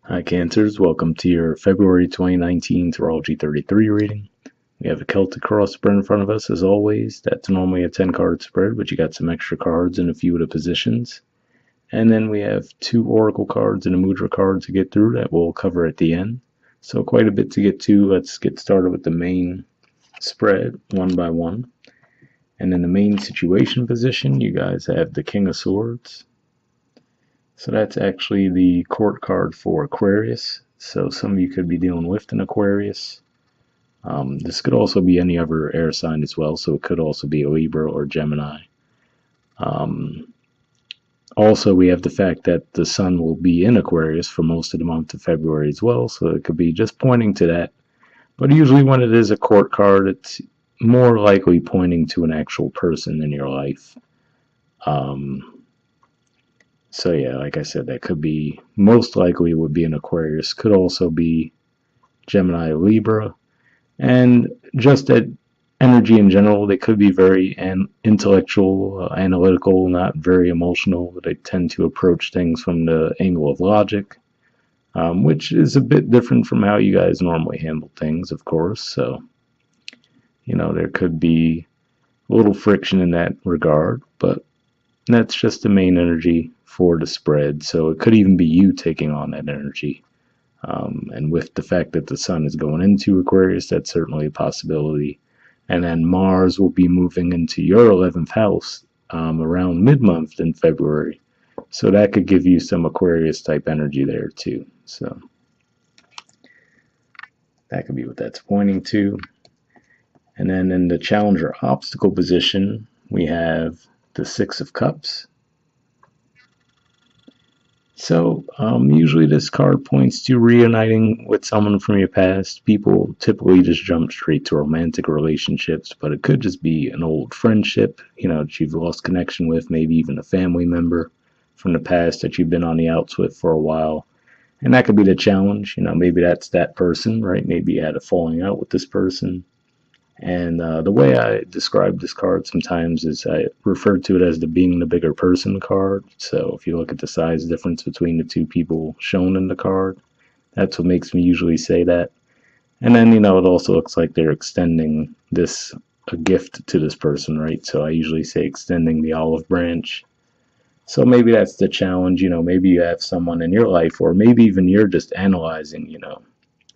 Hi Cancers, welcome to your February 2019 Tarology 33 reading. We have a Celtic cross spread in front of us as always. That's normally a 10 card spread, but you got some extra cards in a few of the positions. And then we have 2 Oracle cards and a Mudra card to get through that we'll cover at the end. So quite a bit to get to. Let's get started with the main spread one by one. And in the main situation position, you guys have the King of Swords. So that's actually the court card for Aquarius. So some of you could be dealing with an Aquarius. This could also be any other air sign as well. So it could also be a Libra or Gemini. Also, we have the fact that the sun will be in Aquarius for most of the month of February as well. So it could be just pointing to that. But usually when it is a court card, it's more likely pointing to an actual person in your life. So yeah, like I said, that could be, most likely would be an Aquarius, could also be Gemini or Libra. And just that energy in general, they could be very intellectual, analytical, not very emotional. They tend to approach things from the angle of logic, which is a bit different from how you guys normally handle things, of course. So, you know, there could be a little friction in that regard, but that's just the main energy for the spread. So it could even be you taking on that energy. And with the fact that the sun is going into Aquarius, that's certainly a possibility. And then Mars will be moving into your 11th house around mid-month in February. So that could give you some Aquarius type energy there too. So that could be what that's pointing to. And then in the Challenger obstacle position, we have the Six of Cups. So usually this card points to reuniting with someone from your past. People typically just jump straight to romantic relationships, but it could just be an old friendship, you know, that you've lost connection with, maybe even a family member from the past that you've been on the outs with for a while. And that could be the challenge, you know, maybe that's that person, right? Maybe you had a falling out with this person. And the way I describe this card sometimes is I refer to it as the being the bigger person card. So if you look at the size difference between the two people shown in the card, that's what makes me usually say that. And then, you know, it also looks like they're extending this, a gift to this person, right? So I usually say extending the olive branch. So maybe that's the challenge, you know, maybe you have someone in your life, or maybe even you're just analyzing, you know,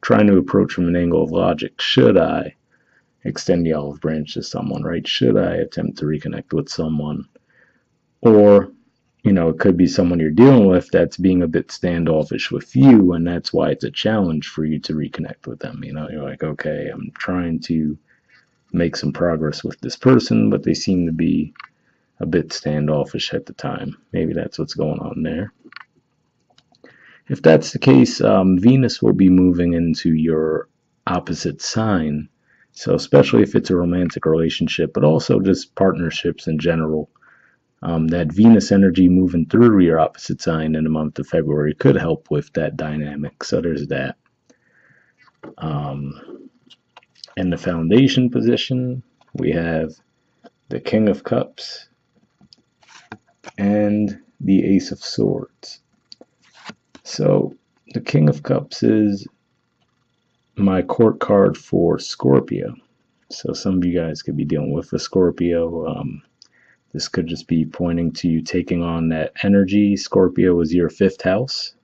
trying to approach from an angle of logic. Should I extend the olive branch to someone, right? Should I attempt to reconnect with someone? Or, you know, it could be someone you're dealing with that's being a bit standoffish with you, and that's why it's a challenge for you to reconnect with them. You know, you're like, okay, I'm trying to make some progress with this person, but they seem to be a bit standoffish at the time. Maybe that's what's going on there. If that's the case, Venus will be moving into your opposite sign. So especially if it's a romantic relationship, but also just partnerships in general, that Venus energy moving through your opposite sign in the month of February could help with that dynamic. So there's that. In the foundation position, we have the King of Cups and the Ace of Swords. So the King of Cups is my court card for Scorpio. So some of you guys could be dealing with a Scorpio. This could just be pointing to you taking on that energy. Scorpio is your 5th house.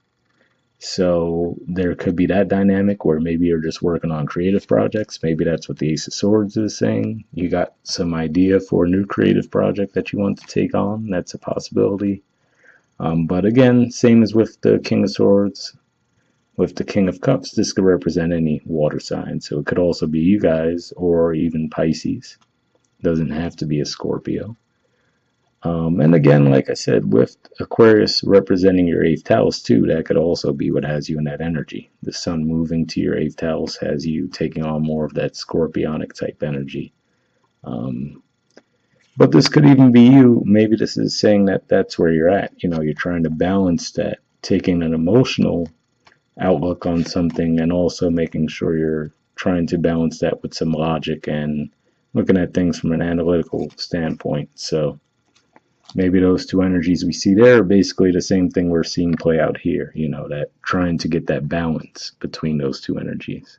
So there could be that dynamic where maybe you're just working on creative projects. Maybe that's what the Ace of Swords is saying. You got some idea for a new creative project that you want to take on. That's a possibility. But again, same as with the King of Swords. With the King of Cups, this could represent any water sign. So it could also be you guys or even Pisces. It doesn't have to be a Scorpio. And again, like I said, with Aquarius representing your 8th house too, that could also be what has you in that energy. The sun moving to your 8th house has you taking on more of that scorpionic type energy. But this could even be you. Maybe this is saying that that's where you're at. You know, you're trying to balance that, taking an emotional outlook on something and also making sure you're trying to balance that with some logic and looking at things from an analytical standpoint. So maybe those two energies we see there are basically the same thing we're seeing play out here, that trying to get that balance between those two energies.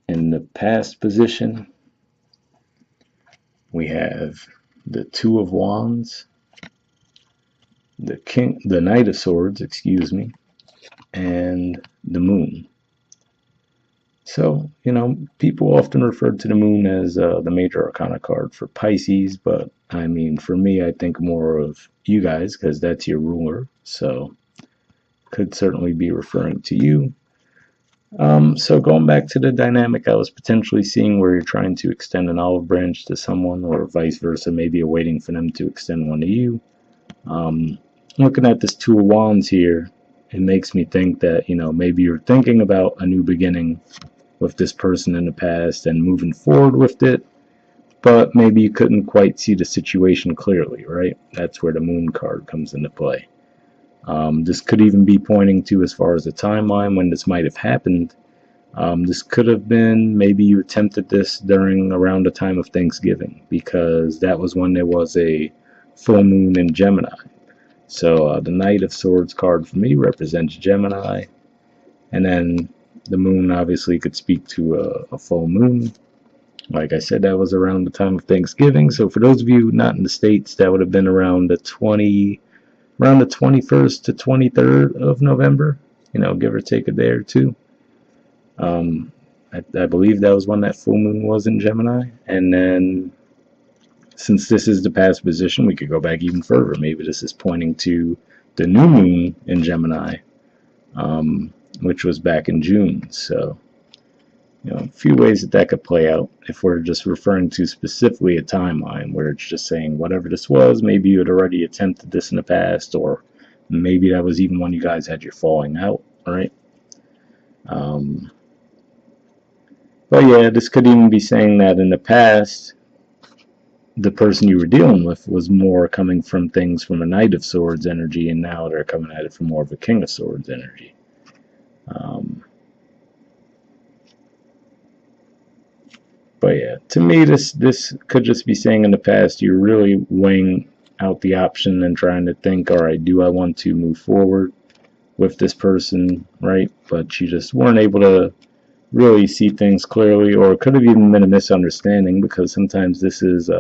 In the past position, we have the Two of Wands, the Knight of Swords, excuse me, and the Moon. So, people often refer to the Moon as the major arcana card for Pisces, but I mean, for me, I think more of you guys because that's your ruler. So, could certainly be referring to you. So going back to the dynamic I was potentially seeing where you're trying to extend an olive branch to someone or vice versa, maybe you're waiting for them to extend one to you. Looking at this Two of Wands here, it makes me think that, maybe you're thinking about a new beginning with this person in the past and moving forward with it, but maybe you couldn't quite see the situation clearly, right? That's where the Moon card comes into play. This could even be pointing to, as far as the timeline when this might have happened, this could have been maybe you attempted this around the time of Thanksgiving, because that was when there was a full moon in Gemini. So the Knight of Swords card for me represents Gemini, and then the moon obviously could speak to a full moon. Like I said, that was around the time of Thanksgiving. So for those of you not in the States, that would have been around the 21st to 23rd of November, give or take a day or two. I believe that was when that full moon was in Gemini. And then, since this is the past position, we could go back even further. Maybe this is pointing to the new moon in Gemini, which was back in June. So, a few ways that could play out if we're just referring to specifically a timeline where it's just saying whatever this was, maybe you had already attempted this in the past, or maybe that was even when you guys had your falling out, right? But yeah, this could even be saying that in the past, the person you were dealing with was more coming from things from a Knight of Swords energy, and now they're coming at it from more of a King of Swords energy. But yeah, to me, this could just be saying in the past you're really weighing out the option and trying to think, all right, do I want to move forward with this person, right? But you just weren't able to really see things clearly, or it could have even been a misunderstanding, because sometimes this is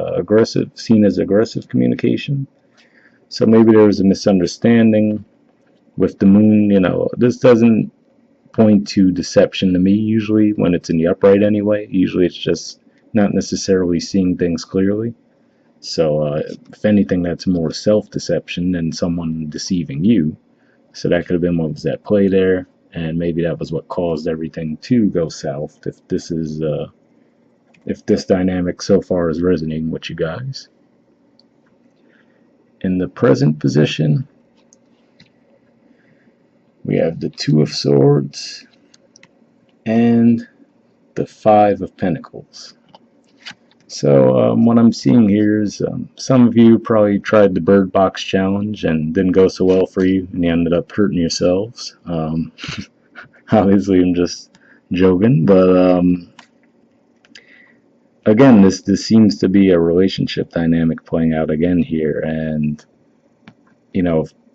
seen as aggressive communication. So maybe there was a misunderstanding with the moon. This doesn't point to deception to me usually when it's in the upright anyway. Usually it's just not necessarily seeing things clearly. So if anything, that's more self-deception than someone deceiving you. So that could have been what was at play there, and maybe that was what caused everything to go south. If this dynamic so far is resonating with you guys. In the present position, we have the Two of Swords and the Five of Pentacles. So what I'm seeing here is some of you probably tried the Bird Box Challenge and didn't go so well for you, and you ended up hurting yourselves. Obviously, I'm just joking, but again, this seems to be a relationship dynamic playing out again here, and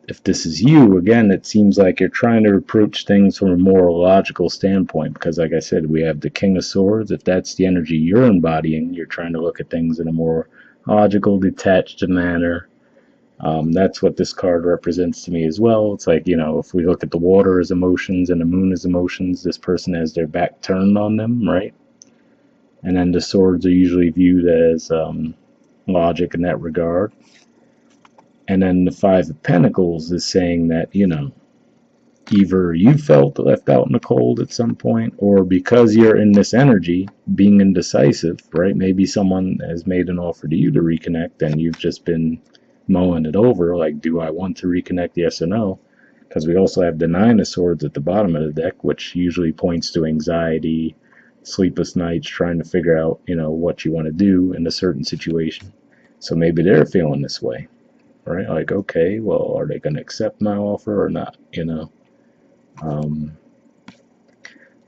if this is you, again, it seems like you're trying to approach things from a more logical standpoint, because like I said, we have the King of Swords. If that's the energy you're embodying, you're trying to look at things in a more logical, detached manner. That's what this card represents to me as well. It's like, if we look at the water as emotions and the moon as emotions, this person has their back turned on them, right? And then the swords are usually viewed as logic in that regard. And then the Five of Pentacles is saying that, either you felt left out in the cold at some point, or because you're in this energy, being indecisive, right? Maybe someone has made an offer to you to reconnect, and you've just been mulling it over, like, do I want to reconnect, yes or no? Because we also have the Nine of Swords at the bottom of the deck, which usually points to anxiety, sleepless nights, trying to figure out, what you want to do in a certain situation. So maybe they're feeling this way. Right? Like, okay, well, are they going to accept my offer or not? So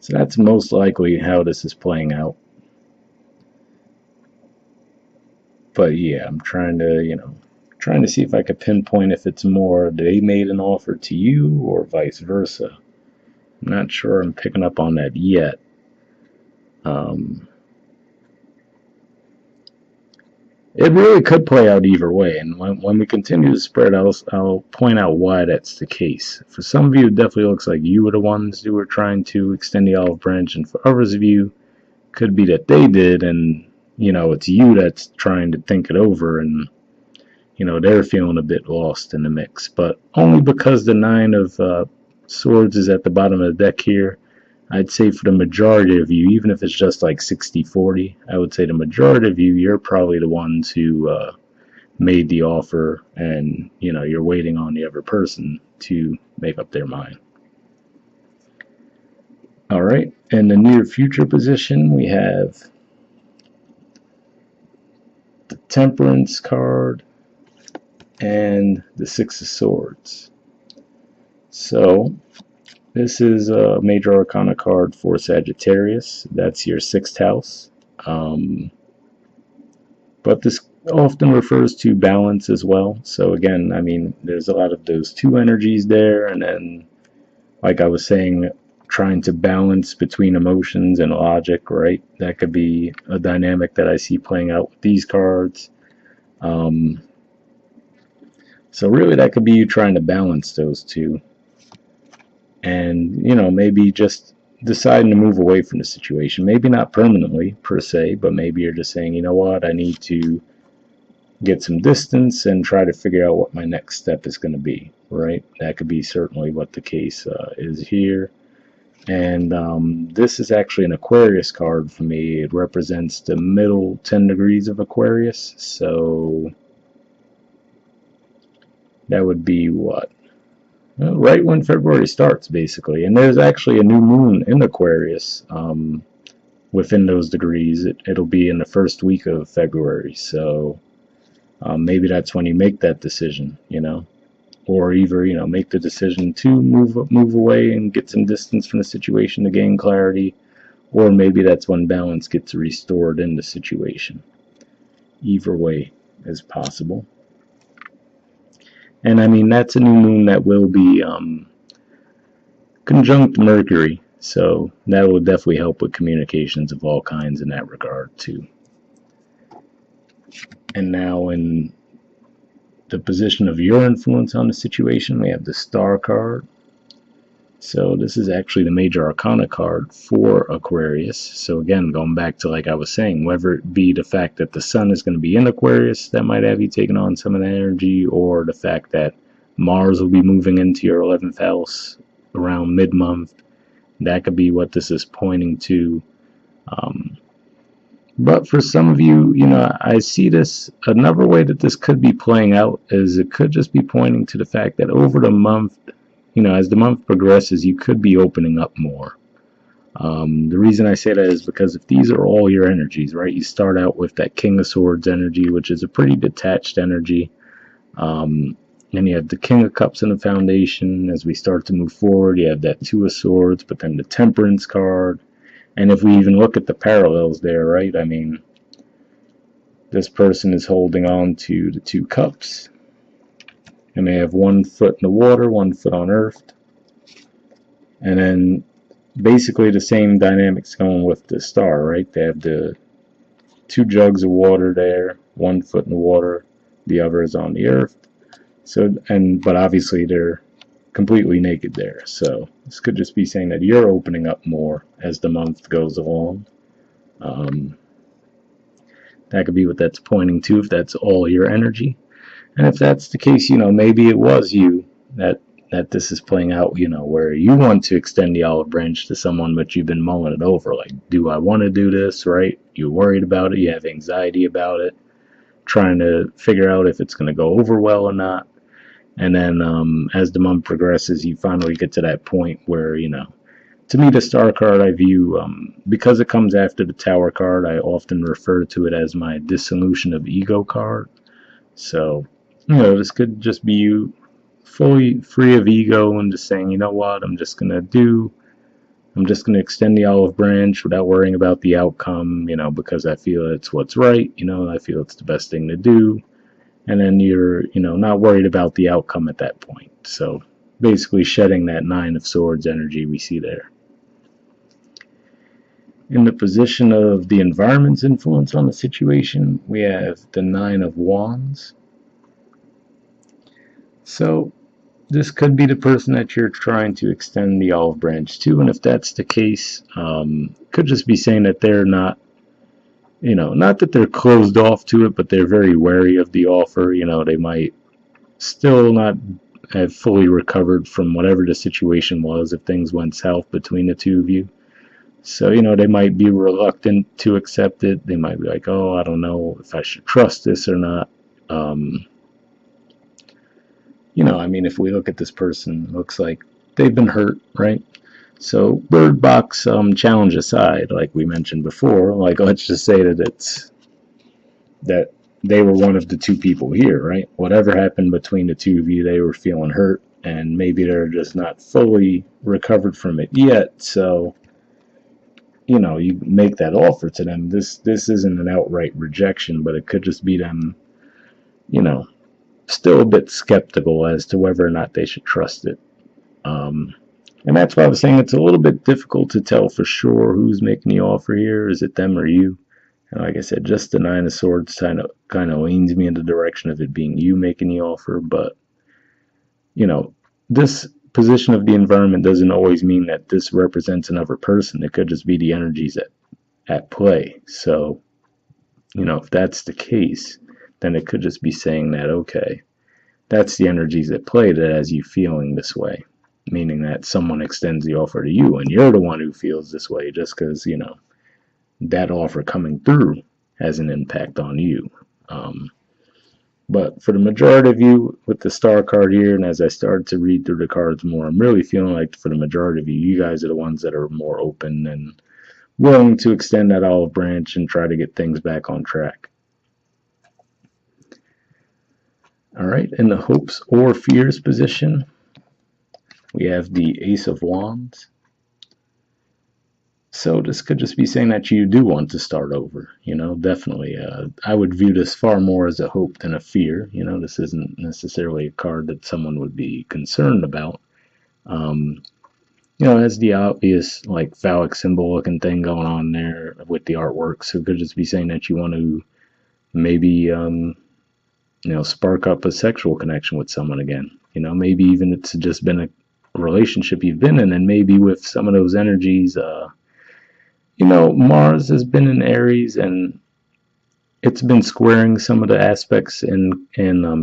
that's most likely how this is playing out. But yeah, I'm trying to, trying to see if I could pinpoint if it's more they made an offer to you or vice versa. I'm not sure I'm picking up on that yet. It really could play out either way, and when we continue to spread, I'll point out why that's the case. For some of you, it definitely looks like you were the ones who were trying to extend the olive branch, and for others of you, it could be that they did, and it's you that's trying to think it over, and they're feeling a bit lost in the mix. But only because the Nine of Swords is at the bottom of the deck here, I'd say for the majority of you, even if it's just like 60-40, I would say the majority of you, you're probably the ones who made the offer, and you're waiting on the other person to make up their mind. All right, in the near future position, we have the Temperance card and the Six of Swords. So this is a major arcana card for Sagittarius. That's your 6th house. But this often refers to balance as well. So again, I mean, there's a lot of those two energies there. And then, like I was saying, trying to balance between emotions and logic, right? That could be a dynamic that I see playing out with these cards. So really that could be you trying to balance those two. And, maybe just deciding to move away from the situation. Maybe not permanently, per se, but maybe you're just saying, you know what, I need to get some distance and try to figure out what my next step is going to be, right? That could be certainly what the case is here. And this is actually an Aquarius card for me. It represents the middle 10 degrees of Aquarius. So that would be what? Right when February starts, basically. And there's actually a new moon in Aquarius within those degrees. It'll be in the first week of February. So maybe that's when you make that decision, or either, make the decision to move away and get some distance from the situation to gain clarity, or maybe that's when balance gets restored in the situation. Either way is possible. And I mean, that's a new moon that will be conjunct Mercury, so that will definitely help with communications of all kinds in that regard too. And now in the position of your influence on the situation, we have the Star card. So this is actually the major arcana card for Aquarius. So again, going back to like I was saying, whether it be the fact that the sun is going to be in Aquarius that might have you taking on some of that energy, or the fact that Mars will be moving into your 11th house around mid-month, that could be what this is pointing to. But for some of you, I see this, another way that this could be playing out is it could just be pointing to the fact that over the month, as the month progresses, you could be opening up more. The reason I say that is because if these are all your energies, right, you start out with that King of Swords energy, which is a pretty detached energy. And you have the King of Cups in the foundation. As we start to move forward, you have that Two of Swords, but then the Temperance card. And if we even look at the parallels there, right, I mean, this person is holding on to the Two Cups. And they have 1 foot in the water, 1 foot on earth. And then basically the same dynamics going with the Star, right? They have the 2 jugs of water there, 1 foot in the water, the other is on the earth. So, but obviously they're completely naked there. So this could just be saying that you're opening up more as the month goes along. That could be what that's pointing to, if that's all your energy. And if that's the case, maybe it was you that this is playing out, where you want to extend the olive branch to someone, but you've been mulling it over. Like, do I want to do this, right? You're worried about it. You have anxiety about it. Trying to figure out if it's going to go over well or not. And then as the month progresses, you finally get to that point where, to me, the Star card I view, because it comes after the Tower card, I often refer to it as my dissolution of ego card. So, this could just be you fully free of ego and just saying, you know what, I'm just going to do I'm just going to extend the olive branch without worrying about the outcome, because I feel it's what's right, I feel it's the best thing to do. And then you're, not worried about the outcome at that point. So basically shedding that Nine of Swords energy we see there. In the position of the environment's influence on the situation, we have the Nine of Wands. So this could be the person that you're trying to extend the olive branch to, and if that's the case, could just be saying that they're not, not that they're closed off to it, but they're very wary of the offer. They might still not have fully recovered from whatever the situation was if things went south between the two of you. So, they might be reluctant to accept it. They might be like, oh, I don't know if I should trust this or not. If we look at this person, it looks like they've been hurt, right? So Bird Box challenge aside, like we mentioned before, like let's just say that they were one of the two people here, right? Whatever happened between the two of you, they were feeling hurt, and maybe they're just not fully recovered from it yet. So, you make that offer to them. This isn't an outright rejection, but it could just be them, still a bit skeptical as to whether or not they should trust it. And that's why I was saying it's a little bit difficult to tell for sure who's making the offer here. Is it them or you? And like I said, just the Nine of Swords kind of leans me in the direction of it being you making the offer. But, this position of the environment doesn't always mean that this represents another person. It could just be the energies at play. So, if that's the case, then it could just be saying that, okay, that's the energies at play that has you feeling this way. Meaning that someone extends the offer to you and you're the one who feels this way just because, that offer coming through has an impact on you. But for the majority of you, with the Star card here, and as I started to read through the cards more, I'm really feeling like for the majority of you, you guys are the ones that are more open and willing to extend that olive branch and try to get things back on track. All right, in the hopes or fears position, we have the Ace of Wands. So this could just be saying that you do want to start over, definitely. I would view this far more as a hope than a fear. This isn't necessarily a card that someone would be concerned about. It has the obvious, like, phallic symbol looking thing going on there with the artwork. So it could just be saying that you want to maybe, spark up a sexual connection with someone again. Maybe even it's just been a relationship you've been in, and maybe with some of those energies, Mars has been in Aries, and it's been squaring some of the aspects in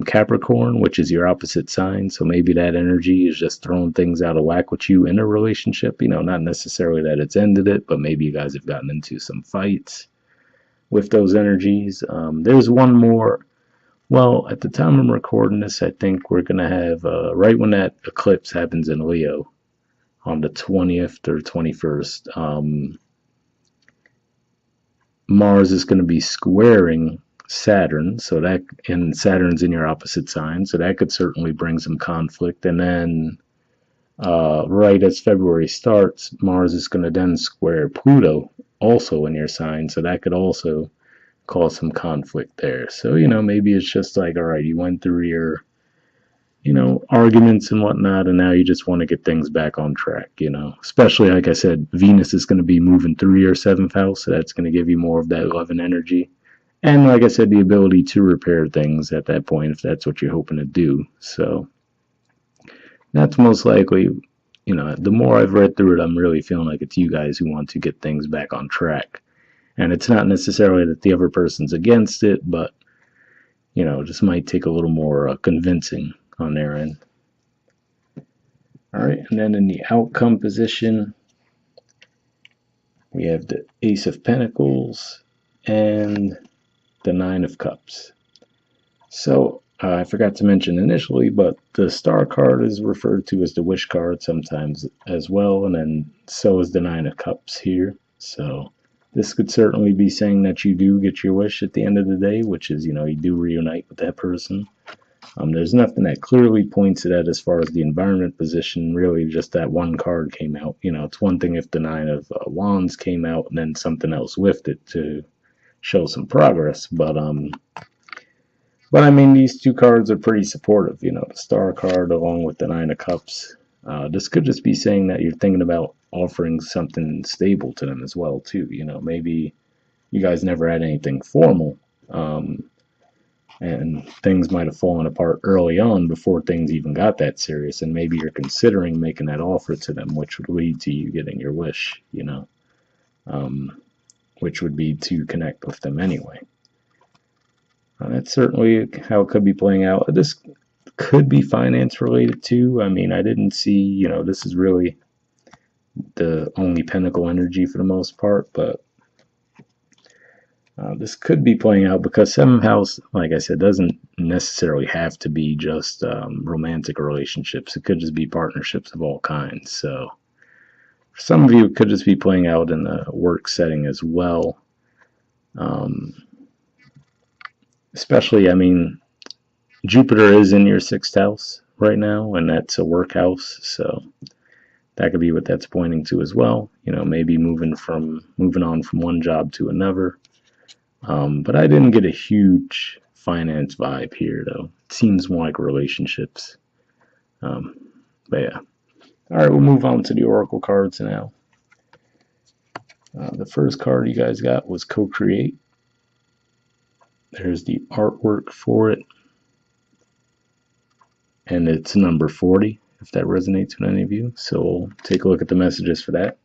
Capricorn, which is your opposite sign. So maybe that energy is just throwing things out of whack with you in a relationship. Not necessarily that it's ended it, but maybe you guys have gotten into some fights with those energies. There's one more. Well, at the time I'm recording this, I think we're going to have, right when that eclipse happens in Leo, on the 20th or 21st, Mars is going to be squaring Saturn, and Saturn's in your opposite sign, so that could certainly bring some conflict. And then, right as February starts, Mars is going to then square Pluto, also in your sign, so that could also cause some conflict there. So, maybe it's just like, all right, you went through your, arguments and whatnot, and now you just want to get things back on track, Especially, like I said, Venus is going to be moving through your 7th house, so that's going to give you more of that 11 energy. And like I said, the ability to repair things at that point, if that's what you're hoping to do. So that's most likely, the more I've read through it, I'm really feeling like it's you guys who want to get things back on track. And it's not necessarily that the other person's against it, but, just might take a little more convincing on their end. All right, and then in the outcome position, we have the Ace of Pentacles and the Nine of Cups. So I forgot to mention initially, but the Star card is referred to as the Wish card sometimes as well, and then so is the Nine of Cups here. So this could certainly be saying that you do get your wish at the end of the day, which is, you do reunite with that person. There's nothing that clearly points to that as far as the environment position. Really, just that one card came out. It's one thing if the Nine of Wands came out and then something else with it to show some progress. But I mean, these two cards are pretty supportive. The Star card along with the Nine of Cups. This could just be saying that you're thinking about offering something stable to them as well, too. Maybe you guys never had anything formal, and things might have fallen apart early on before things even got that serious, and maybe you're considering making that offer to them, which would lead to you getting your wish, which would be to connect with them anyway. That's certainly how it could be playing out. This could be finance related too. I mean, I didn't see, this is really the only pentacle energy for the most part, but this could be playing out because seventh house, like I said, doesn't necessarily have to be just romantic relationships. It could just be partnerships of all kinds. So for some of you, it could just be playing out in a work setting as well. Especially, I mean, Jupiter is in your sixth house right now, and that's a work house. So that could be what that's pointing to as well. Maybe moving on from one job to another. But I didn't get a huge finance vibe here, though. It seems more like relationships. But yeah. All right, we'll move on to the Oracle cards now. The first card you guys got was Co-Create. There's the artwork for it. And it's number 40, if that resonates with any of you. So we'll take a look at the messages for that.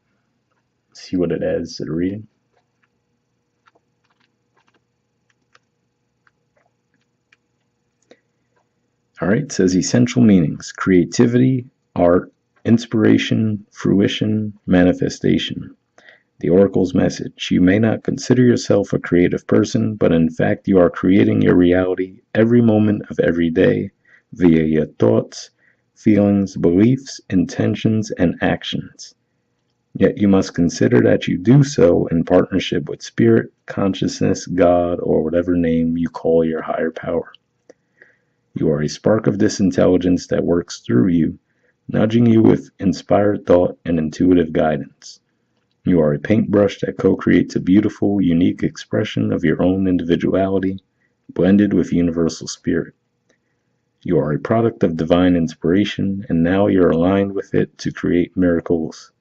See what it adds to the reading. All right, it says essential meanings: creativity, art, inspiration, fruition, manifestation. The Oracle's message: you may not consider yourself a creative person, but in fact you are creating your reality every moment of every day via your thoughts, feelings, beliefs, intentions, and actions. Yet you must consider that you do so in partnership with spirit, consciousness, God, or whatever name you call your higher power. You are a spark of this intelligence that works through you, nudging you with inspired thought and intuitive guidance. You are a paintbrush that co-creates a beautiful, unique expression of your own individuality, blended with universal spirit. You are a product of divine inspiration, and now you're aligned with it to create miracles.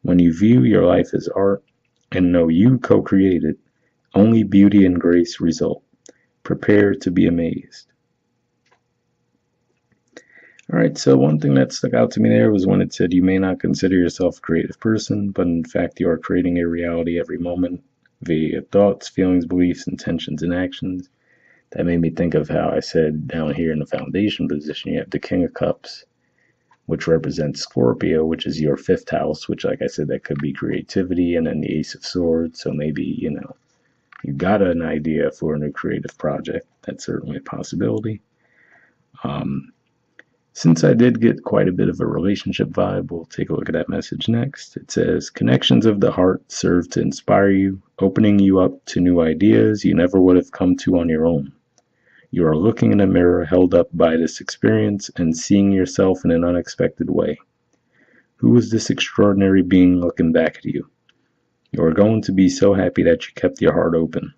When you view your life as art and know you co-created, only beauty and grace result. Prepare to be amazed. All right, so one thing that stuck out to me there was when it said you may not consider yourself a creative person, but in fact you are creating a reality every moment via your thoughts, feelings, beliefs, intentions, and actions. That made me think of how I said down here in the foundation position, you have the King of Cups, which represents Scorpio, which is your fifth house, which, like I said, that could be creativity, and then the Ace of Swords. So maybe, you got an idea for a new creative project. That's certainly a possibility. Since I did get quite a bit of a relationship vibe, we'll take a look at that message next. It says, connections of the heart serve to inspire you, opening you up to new ideas you never would have come to on your own. You are looking in a mirror held up by this experience and seeing yourself in an unexpected way. Who is this extraordinary being looking back at you? You are going to be so happy that you kept your heart open.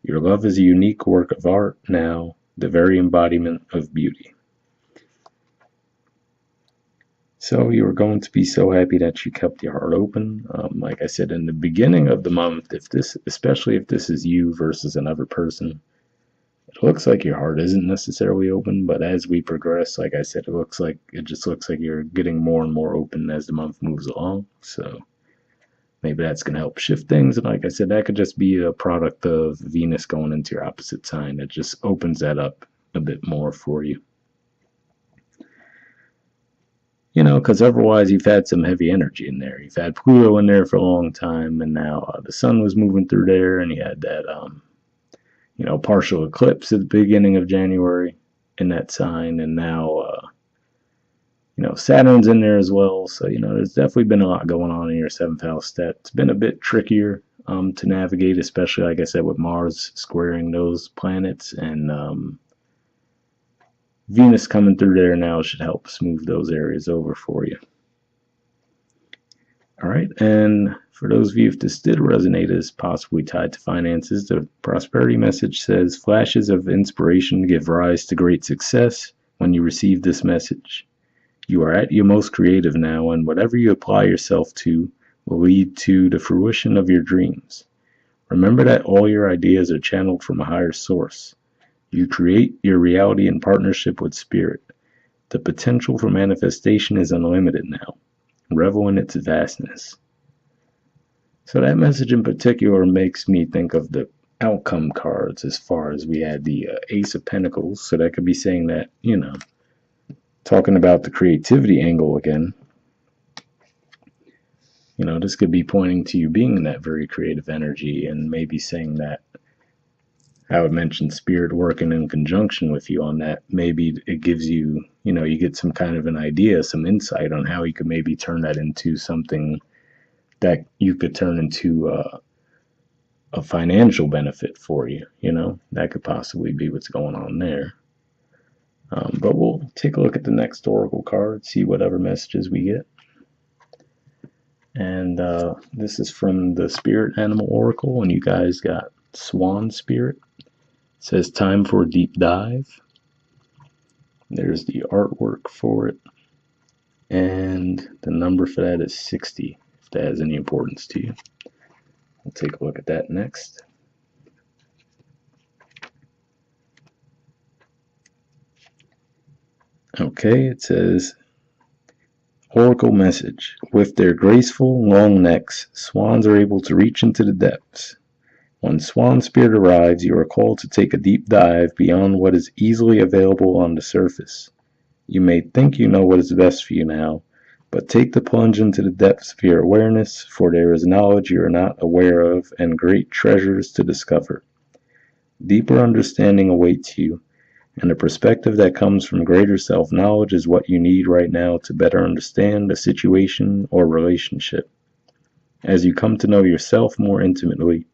Your love is a unique work of art now, the very embodiment of beauty. So you are going to be so happy that you kept your heart open. Like I said, in the beginning of the month, especially if this is you versus another person, it looks like your heart isn't necessarily open, but as we progress, like I said, it just looks like you're getting more and more open as the month moves along. So maybe that's going to help shift things. And like I said, that could just be a product of Venus going into your opposite sign. It just opens that up a bit more for you. Because otherwise you've had some heavy energy in there. You've had Pluto in there for a long time, and now the sun was moving through there, and you had that, partial eclipse at the beginning of January in that sign, and now, Saturn's in there as well. So, there's definitely been a lot going on in your seventh house that's been a bit trickier to navigate, especially, like I said, with Mars squaring those planets, and Venus coming through there now should help smooth those areas over for you. All right, and for those of you if this did resonate as possibly tied to finances, the prosperity message says flashes of inspiration give rise to great success. When you receive this message, you are at your most creative now, and whatever you apply yourself to will lead to the fruition of your dreams. Remember that all your ideas are channeled from a higher source. You create your reality in partnership with Spirit. The potential for manifestation is unlimited now. Revel in its vastness. So that message in particular makes me think of the outcome cards as far as we had the Ace of Pentacles. So that could be saying that, talking about the creativity angle again, this could be pointing to you being in that very creative energy and maybe saying that I would mention Spirit working in conjunction with you on that. Maybe it gives you, you get some kind of an idea, some insight on how you could maybe turn that into something that you could turn into a financial benefit for you. That could possibly be what's going on there. But we'll take a look at the next Oracle card, see whatever messages we get. And this is from the Spirit Animal Oracle, and you guys got Swan Spirit. It says time for a deep dive. There's the artwork for it. And the number for that is 60, if that has any importance to you. We'll take a look at that next. Okay, it says, Oracle message. With their graceful, long necks, swans are able to reach into the depths. When Swan Spirit arrives, you are called to take a deep dive beyond what is easily available on the surface. You may think you know what is best for you now, but take the plunge into the depths of your awareness, for there is knowledge you are not aware of and great treasures to discover. Deeper understanding awaits you, and a perspective that comes from greater self-knowledge is what you need right now to better understand a situation or relationship. As you come to know yourself more intimately,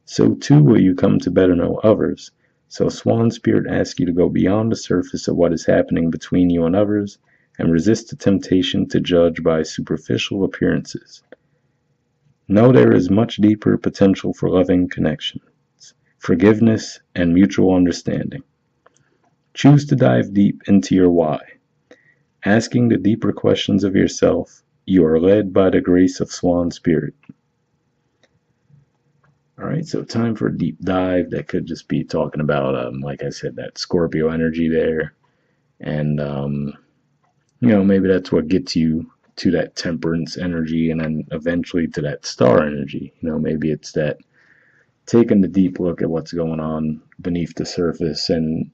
so too will you come to better know others. So Swan Spirit asks you to go beyond the surface of what is happening between you and others and resist the temptation to judge by superficial appearances. Know there is much deeper potential for loving connections, forgiveness, and mutual understanding. Choose to dive deep into your why. Asking the deeper questions of yourself, you are led by the grace of Swan Spirit. All right, so time for a deep dive. That could just be talking about, like I said, that Scorpio energy there. And, maybe that's what gets you to that temperance energy and then eventually to that star energy. Maybe it's that taking the deep look at what's going on beneath the surface and,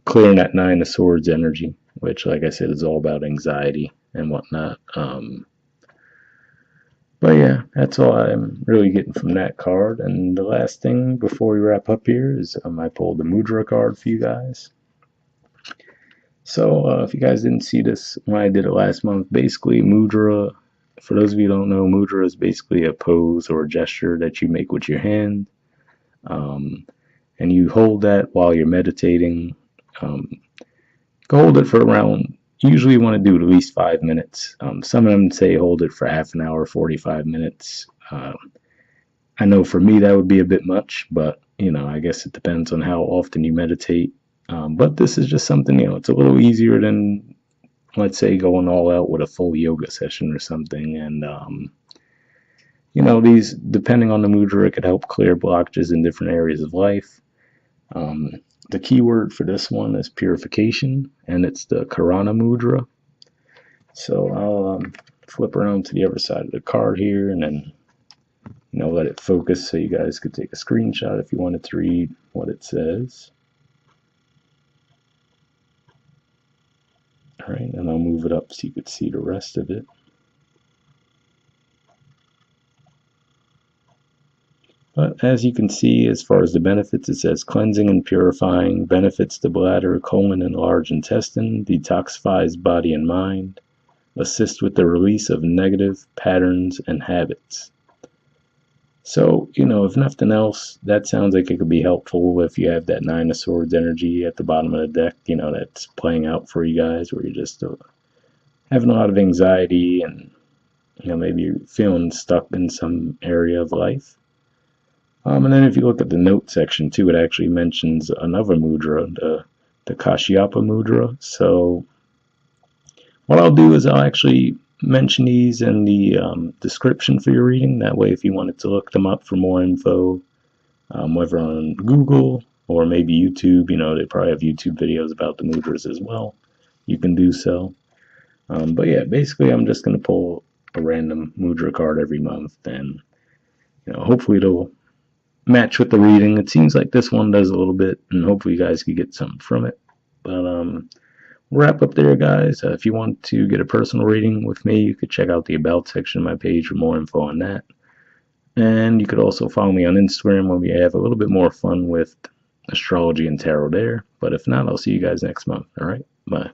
clearing that Nine of Swords energy, which, like I said, is all about anxiety and whatnot. But yeah, that's all I'm really getting from that card. And the last thing before we wrap up here is I pulled the Mudra card for you guys. So if you guys didn't see this when I did it last month, basically Mudra, for those of you who don't know, Mudra is basically a pose or a gesture that you make with your hand. And you hold that while you're meditating. Hold it for around, usually you want to do it at least 5 minutes. Some of them say hold it for half an hour, 45 minutes. I know for me that would be a bit much, but I guess it depends on how often you meditate. But this is just something, it's a little easier than, let's say, going all out with a full yoga session or something. And, these, depending on the mudra, it could help clear blockages in different areas of life. The key word for this one is purification, and it's the Karana mudra. So I'll flip around to the other side of the card here and then, let it focus so you guys could take a screenshot if you wanted to read what it says. All right, and I'll move it up so you could see the rest of it. But as you can see, as far as the benefits, it says cleansing and purifying, benefits the bladder, colon, and large intestine, detoxifies body and mind, assist with the release of negative patterns and habits. So, if nothing else, that sounds like it could be helpful if you have that Nine of Swords energy at the bottom of the deck, that's playing out for you guys, where you're just having a lot of anxiety and, maybe you're feeling stuck in some area of life. And then if you look at the note section too, it actually mentions another mudra, the Kashyapa mudra. So what I'll do is I'll actually mention these in the description for your reading. That way, if you wanted to look them up for more info, whether on Google or maybe YouTube, they probably have YouTube videos about the mudras as well. You can do so. But yeah, basically, I'm just going to pull a random mudra card every month, and hopefully it'll match with the reading. It seems like this one does a little bit, and hopefully you guys can get something from it. But wrap up there, guys. If you want to get a personal reading with me, you could check out the About section of my page for more info on that. And you could also follow me on Instagram where we have a little bit more fun with astrology and tarot there. But if not, I'll see you guys next month. All right? Bye.